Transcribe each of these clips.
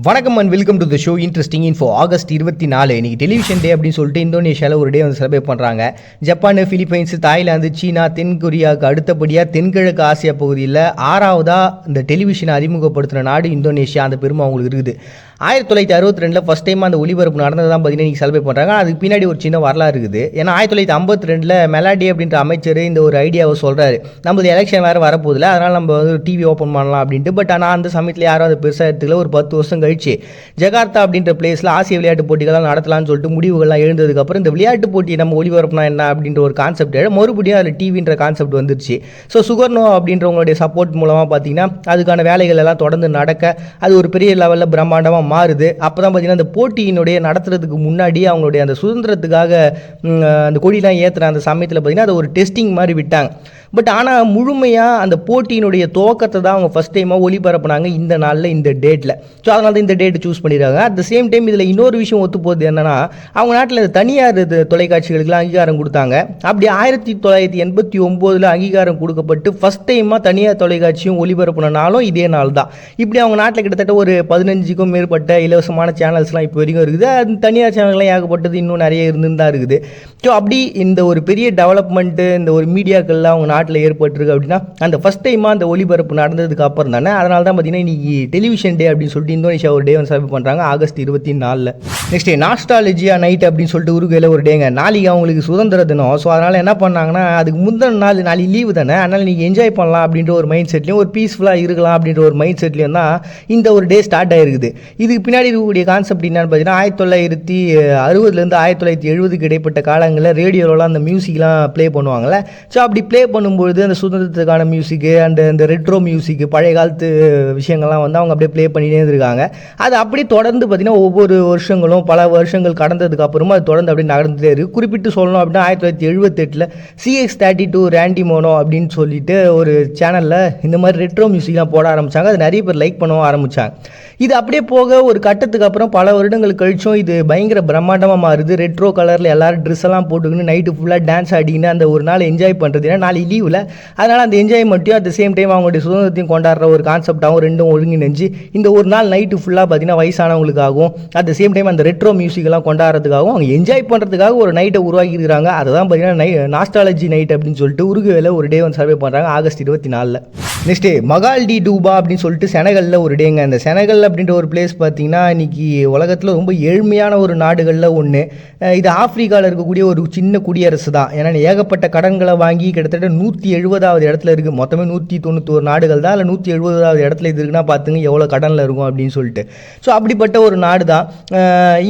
வணக்கம் and welcome to the show interesting info. August 24 இன்னைக்கு television டே அப்படின்னு சொல்லிட்டு இந்தோனேஷியாவில் ஒரு டே வந்து செலிப்ரேட் பண்ணுறாங்க. ஜப்பான், பிலிப்பைன்ஸ், தாய்லாந்து, சீனா, தென்கொரியாவுக்கு அடுத்தபடியாக தென்கிழக்கு ஆசியா பகுதியில் 6வதாக இந்த டெலிவிஷனை அறிமுகப்படுத்தின நாடு இந்தோனேஷியா. அந்த பெருமை அவங்களுக்கு இருக்குது. 1962 ஃபஸ்ட் டைம் அந்த ஒளிபரப்பு நடந்தது தான் பார்த்தீங்கன்னா இன்றைக்கி செலிப்ரேட் பண்ணுறாங்க. அதுக்கு பின்னாடி ஒரு சின்ன வரலாறு இருக்குது. ஏன்னா 1952 மெலாடி அப்படின்ற அமைச்சர் இந்த ஒரு ஐடியாவை சொல்கிறாரு. நம்மளது எலெக்ஷன் வேறு வரப்போதில்ல, அதனால் நம்ம வந்து டிவி ஓப்பன் பண்ணலாம் அப்படின்ட்டு. பட் ஆனால் அந்த சமயத்தில் யாரும் அதை பெருசாக எடுத்துக்கல. ஒரு 10 வருஷம் கழிச்சு ஜகார்த்தா அப்படின்ற பிளேஸில் ஆசிய விளையாட்டு போட்டிகள்லாம் நடத்தலாம்னு சொல்லிட்டு முடிவுகள்லாம் எழுந்ததுக்கப்புறம் இந்த விளையாட்டு போட்டி நம்ம ஒளிபரப்புனா என்ன அப்படின்ற ஒரு கான்செப்ட் மறுபடியும் அதில் டிவின்ற கான்செப்ட் வந்துருச்சு. ஸோ சுகர்னோ அப்படின்றவங்களுடைய சப்போர்ட் மூலமாக பார்த்தீங்கன்னா அதுக்கான வேலைகள் எல்லாம் தொடர்ந்து நடக்க அது ஒரு பெரிய லெவலில் பிரம்மாண்டமாக மாறுது. அப்போ தான் பார்த்தீங்கன்னா அந்த போட்டியினுடைய நடத்துறதுக்கு முன்னாடி அவங்களுடைய அந்த சுதந்திரத்துக்காக அந்த கொடியெலாம் ஏற்றுற அந்த சமயத்தில் பார்த்தீங்கன்னா அதை ஒரு டெஸ்டிங் மாதிரி விட்டாங்க. பட் ஆனால் முழுமையாக அந்த போட்டியினுடைய துவக்கத்தை தான் அவங்க ஃபஸ்ட் டைமாக ஒளிபரப்புனாங்க இந்த நாளில், இந்த டேட்டில். ஸோ அதனால தான் இந்த டேட்டு சூஸ் பண்ணிடுறாங்க. அட் த சேம் டைம் இதில் இன்னொரு விஷயம் ஒத்து போகுது என்னென்னா, அவங்க நாட்டில் தனியார் தொலைக்காட்சிகளுக்கெல்லாம் அங்கீகாரம் கொடுத்தாங்க. அப்படி 1989 அங்கீகாரம் கொடுக்கப்பட்டு ஃபஸ்ட் டைமாக தனியார் தொலைக்காட்சியும் ஒளிபரப்புனாலும் இதே நாள் தான். இப்படி அவங்க நாட்டில் கிட்டத்தட்ட ஒரு 15க்கும் மேற்பட்ட இலவசமான சேனல்ஸ்லாம் இப்போ வரைக்கும் இருக்குது. அது தனியார் சேனல்கள்லாம் ஏகப்பட்டது இன்னும் நிறைய இருந்துன்னு தான் இருக்குது. ஸோ அப்படி இந்த ஒரு பெரிய டெவலப்மெண்ட்டு இந்த ஒரு மீடியாக்கள்லாம் அவங்க நாட்டில் ஏற்பட்டிருக்கு அப்படின்னா அந்த ஃபஸ்ட் டைமாக அந்த ஒளிபரப்பு நடந்ததுக்கு அப்புறம் தானே. அதனால தான் பார்த்தீங்கன்னா இன்றைக்கி டெலிவிஷன் டே அப்படின்னு சொல்லிட்டு இந்தோனேஷியா ஒரு டே வந்து செலிப்ரேட் பண்ணுறாங்க ஆகஸ்ட் 24. நெக்ஸ்ட் நாஸ்டாலஜியா நைட் அப்படின்னு சொல்லிட்டு உருகையில் ஒரு டேங்க. நாளைக்கு அவங்களுக்கு சுதந்திர தினம். ஸோ அதனால் என்ன பண்ணாங்கன்னா அதுக்கு முந்தின நாளைக்கு லீவு தானே, அதனால் நீங்கள் என்ஜாய் பண்ணலாம் அப்படின்ற ஒரு மைண்ட் செட்லையும் ஒரு பீஸ்ஃபுல்லாக இருக்கலாம் அப்படின்ற ஒரு மைண்ட் செட்லையும் தான் இந்த ஒரு டே ஸ்டார்ட் ஆகிருக்குது. இதுக்கு பின்னாடி இருக்கக்கூடிய கான்செப்ட் என்னன்னு பார்த்தீங்கன்னா 1960 1970 இடைப்பட்ட காலங்களில் ரேடியோலாம் அந்த மியூசிக்லாம் ப்ளே பண்ணுவாங்கள்ல. ஸோ அப்படி ப்ளே பண்ணும்பொழுது அந்த சுதந்திரத்துக்கான மியூசிக்கு அந்த ரெட்ரோ மியூசிக்கு பழைய காலத்து விஷயங்கள்லாம் வந்து அவங்க அப்படியே ப்ளே பண்ணினே இருக்காங்க. அது அப்படி தொடர்ந்து பார்த்திங்கன்னா ஒவ்வொரு வருஷங்களும் பல வருஷங்கள் கடந்ததுக்கு அப்புறமா அது தொடர்ந்து அப்படியே நடந்துகிட்டே இருக்குது. குறிப்பிட்டு சொல்லணும் அப்படின்னா 1978 CX32 ரேண்டி மோனோ அப்படின்னு சொல்லிட்டு ஒரு சேனலில் இந்த மாதிரி ரெட்ரோ மியூசிக்லாம் போட ஆரம்பித்தாங்க. அது நிறைய பேர் லைக் பண்ணவும் ஆரம்பித்தாங்க. இது அப்படியே போக ஒரு கட்டத்துக்கு அப்புறம் பல வருடங்கள் கழிச்சும் இது பயங்கர பிரம்மாண்டமாக மாறுது. ரெட்ரோ கலரில் எல்லோரும் ட்ரெஸ் எல்லாம் போட்டுக்கின்னு நைட்டு ஃபுல்லாக டான்ஸ் ஆடிக்கின்னு அந்த ஒரு நாள் என்ஜாய் பண்ணுறது. ஏன்னா நாளைக்கு லீவில், அதனால் அந்த என்ஜாய்மெண்ட்டையும் அட் த சேம் டைம் அவங்களுடைய சுதந்திரத்தையும் கொண்டாடுற ஒரு கான்செப்டாகவும் ரெண்டும் ஒருங்கிணைஞ்சு இந்த ஒரு நாள் நைட்டு ஃபுல்லாக பார்த்தீங்கன்னா வயசானவங்களுக்காகவும் அட் த சேம் டைம் அந்த ரெட்ரோ மியூசிக்கெல்லாம் கொண்டாடுறதுக்காகவும் அவங்க என்ஜாய் பண்ணுறதுக்காக ஒரு நைட்டை உருவாக்கியிருக்காங்க. அதை தான் பார்த்தீங்கன்னா நாஸ்டாலஜி நைட் அப்படின்னு சொல்லிட்டு உருகுவேல ஒரு டே வந்து சர்வே பண்ணுறாங்க ஆகஸ்ட் 24. நெக்ஸ்ட்டு மகால்டி டூபா அப்படின்னு சொல்லிட்டு செனகலில் ஒரு டேங்க. அந்த செனகல் அப்படின்ற ஒரு பிளேஸ் பார்த்தீங்கன்னா இன்றைக்கி உலகத்தில் ரொம்ப ஏழ்மையான ஒரு நாடுகளில் ஒன்று. இது ஆப்பிரிக்காவில் இருக்கக்கூடிய ஒரு சின்ன குடியரசு தான். ஏன்னா ஏகப்பட்ட கடன்களை வாங்கி கிட்டத்தட்ட 170வது இடத்துல இருக்குது. மொத்தமே 191 நாடுகள் தான், அதில் 170வது இடத்துல இது இருக்குன்னா பார்த்துங்க எவ்வளோ கடனில் இருக்கும் அப்படின்னு சொல்லிட்டு. ஸோ அப்படிப்பட்ட ஒரு நாடு தான்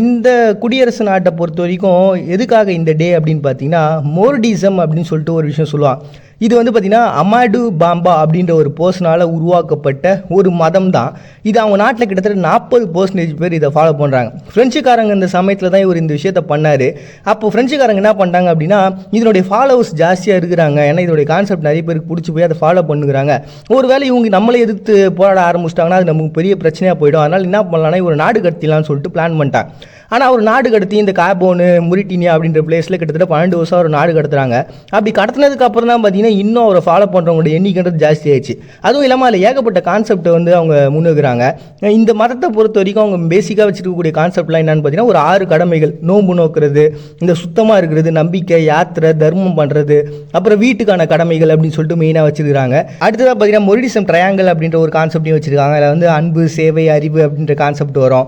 இந்த குடியரசு நாட்டை பொறுத்த வரைக்கும். எதுக்காக இந்த டே அப்படின்னு பார்த்தீங்கன்னா மோர்டிசம் அப்படின்னு சொல்லிட்டு ஒரு விஷயம் சொல்லுவாங்க. இது வந்து பார்த்திங்கன்னா அமாடு பாம்பா அப்படின்ற ஒரு பர்சனால் உருவாக்கப்பட்ட ஒரு மதம் தான் இது. அவங்க நாட்டில் கிட்டத்தட்ட 40% பேர் இதை ஃபாலோ பண்ணுறாங்க. ஃப்ரெஞ்சுக்காரங்க இந்த சமயத்தில் தான் இவர் இந்த விஷயத்தை பண்ணார். அப்போ ஃப்ரெஞ்சுக்காரங்க என்ன பண்ணுறாங்க அப்படின்னா இதனுடைய ஃபாலோவர்ஸ் ஜாஸ்தியாக இருக்கிறாங்க. ஏன்னா இதோடைய கான்செப்ட் நிறைய பேருக்கு பிடிச்சி போய் அதை ஃபாலோ பண்ணுறாங்க. ஒருவேளை இவங்க நம்மளை எதிர்த்து போராட ஆரம்பிச்சிட்டாங்கன்னா அது நமக்கு பெரிய பிரச்சனையாக போயிடும். அதனால் என்ன பண்ணலான்னா ஒரு நாடு கடத்திலான்னு சொல்லிட்டு பிளான் பண்ணிட்டாங்க. ஆனால் ஒரு நாடு கடத்தி இந்த காபோனு முரிட்டினியா அப்படின்ற பிளேஸில் கிட்டத்தட்ட 12 வருஷம் ஒரு நாடு கடத்துறாங்க. அப்படி கடத்தினதுக்கு அப்புறம் தான் பார்த்தீங்கன்னா இன்னும் அவரை ஃபாலோ பண்ணுறவங்களோட எண்ணிக்கைன்றது ஜாஸ்தி ஆயிடுச்சு. அதுவும் இல்லாமல் அதில் ஏகப்பட்ட கான்செப்டை வந்து அவங்க முன்னுக்குறாங்க. இந்த மதத்தை பொறுத்த வரைக்கும் அவங்க பேசிக்காக வச்சுருக்கக்கூடிய கான்செப்ட்லாம் என்னென்னு பார்த்தீங்கன்னா ஒரு 6 கடமைகள்: நோன்பு நோக்கிறது, இந்த சுத்தமாக இருக்கிறது, நம்பிக்கை, யாத்திரை, தர்மம் பண்ணுறது, அப்புறம் வீட்டுக்கான கடமைகள் அப்படின்னு சொல்லிட்டு மெயினாக வச்சுருக்காங்க. அடுத்ததாக பார்த்தீங்கன்னா மொரிடிசம் ட்ரையாங்கிள் அப்படின்ற ஒரு கான்செப்டையும் வச்சுருக்காங்க. அதில் வந்து அன்பு, சேவை, அறிவு அப்படின்ற கான்செப்ட் வரும்.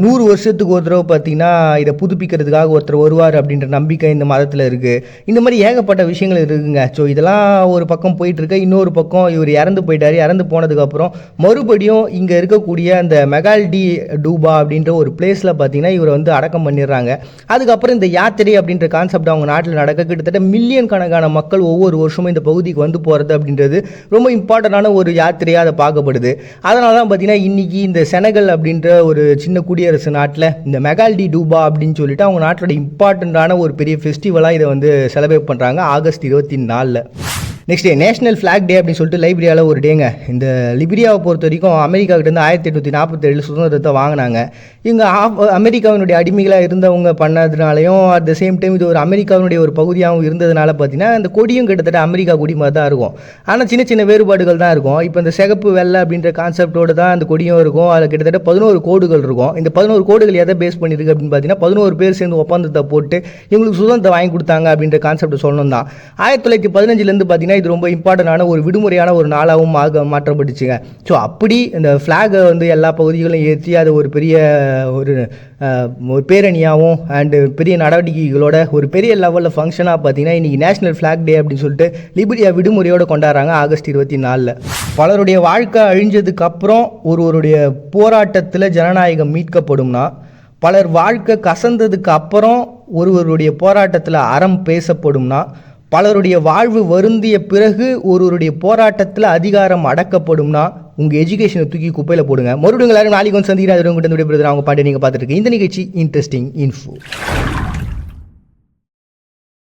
100 வருஷத்துக்கு ஒரு தடவை பார்த்தீங்கன்னா இதை புதுப்பிக்கிறதுக்காக ஒருத்தர் வருவார் அப்படின்ற நம்பிக்கை இந்த மதத்தில் இருக்குது. இந்த மாதிரி ஏகப்பட்ட விஷயங்கள் இருக்குங்க. ஸோ இதெல்லாம் ஒரு பக்கம் போயிட்டுருக்கு. இன்னொரு பக்கம் இவர் இறந்து போயிட்டார். இறந்து போனதுக்கப்புறம் மறுபடியும் இங்கே இருக்கக்கூடிய அந்த மெகால்டி டூபா அப்படின்ற ஒரு பிளேஸில் பார்த்தீங்கன்னா இவரை வந்து அடக்கம் பண்ணிடுறாங்க. அதுக்கப்புறம் இந்த யாத்திரை அப்படின்ற கான்செப்ட் அவங்க நாட்டில் நடக்க கிட்டத்தட்ட மில்லியன் கணக்கான மக்கள் ஒவ்வொரு வருஷமும் இந்த பகுதிக்கு வந்து போகிறது அப்படின்றது ரொம்ப இம்பார்ட்டண்டான ஒரு யாத்திரையாக அதை பார்க்கப்படுது. அதனால தான் பார்த்தீங்கன்னா இன்றைக்கி இந்த செனகல் அப்படின்ற ஒரு சின்ன குடியரசு நாட்டில் இந்த மெகால்டி டூபா அப்படின்னு சொல்லிட்டு அவங்க நாட்டோட இம்பார்ட்டண்ட்டான ஒரு பெரிய ஃபெஸ்டிவலாக இதை வந்து செலிப்ரேட் பண்ணுறாங்க August 24. Next national flag day அப்படின்னு சொல்லிட்டு லைப்ரியாவில் ஒரு டேங்க. இந்த லிபிரியாவை பொறுத்த வரைக்கும் அமெரிக்காவிட்டேருந்து 1847 சுதந்திரத்தை வாங்கினாங்க. இவங்க அமெரிக்காவினுடைய அடிமைகளாக இருந்தவங்க பண்ணதுனாலையும் அட் த சேம் டைம் இது ஒரு அமெரிக்காவினுடைய ஒரு பகுதியாகவும் இருந்ததுனால பார்த்தீங்கன்னா இந்த கொடியும் கிட்டத்தட்ட அமெரிக்கா கொடி மாதிரி தான் இருக்கும். ஆனால் சின்ன சின்ன வேறுபாடுகள் தான் இருக்கும். இப்போ இந்த சிகப்பு வெள்ளை அப்படின்ற கான்செப்டோடு தான் அந்த கொடியும் இருக்கும். அதில் கிட்டத்தட்ட 11 கோடுகள் இருக்கும். இந்த 11 கோடுகள் எதை பேஸ் பண்ணியிருக்கு அப்படின்னு பார்த்தீங்கன்னா 11 பேர் சேர்ந்து ஒப்பந்தத்தை போட்டு இவங்களுக்கு சுதந்திரத்தை வாங்கி கொடுத்தாங்க அப்படின்ற கான்செப்ட் சொல்லணும் தான். 1915 பார்த்தீங்கன்னா இது ரொம்ப இம்பார்ட்டண்டான ஒரு விடுமுறையான ஒரு நாளாகவும் மாற்றப்பட்டுச்சுங்க. ஸோ அப்படி இந்த ஃப்ளாகை எல்லா பகுதிகளும் ஏற்றி அதை ஒரு பெரிய ஒரு பேரணியாகவும் அண்டு பெரிய நடவடிக்கைகளோட ஒரு பெரிய லெவலில் ஃபங்க்ஷனாக பார்த்தீங்கன்னா இன்றைக்கி நேஷனல் ஃப்ளாக் டே அப்படின்னு சொல்லிட்டு லிபிரியா விடுமுறையோடு கொண்டாடுறாங்க ஆகஸ்ட் 24. பலருடைய வாழ்க்கை அழிஞ்சதுக்கப்புறம் ஒருவருடைய போராட்டத்தில் ஜனநாயகம் மீட்கப்படும்னா, பலர் வாழ்க்கை கசந்ததுக்கு அப்புறம் ஒருவருடைய போராட்டத்தில் அறம் பேசப்படும்னா, பலருடைய வாழ்வு வருந்திய பிறகு ஒருவருடைய போராட்டத்தில் அதிகாரம் அடக்கப்படும்னா, உங்கள் எஜுகேஷனை தூக்கி குப்பையில் போடுங்க. மறுபடியும் எல்லாரும் நாளைக்கு வந்து சந்திக்கிறேன். அவங்க பாட்டு நீங்கள் பார்த்துட்டு இருக்கு இந்த நிகழ்ச்சி இன்ட்ரெஸ்டிங் இன்ஃபோ.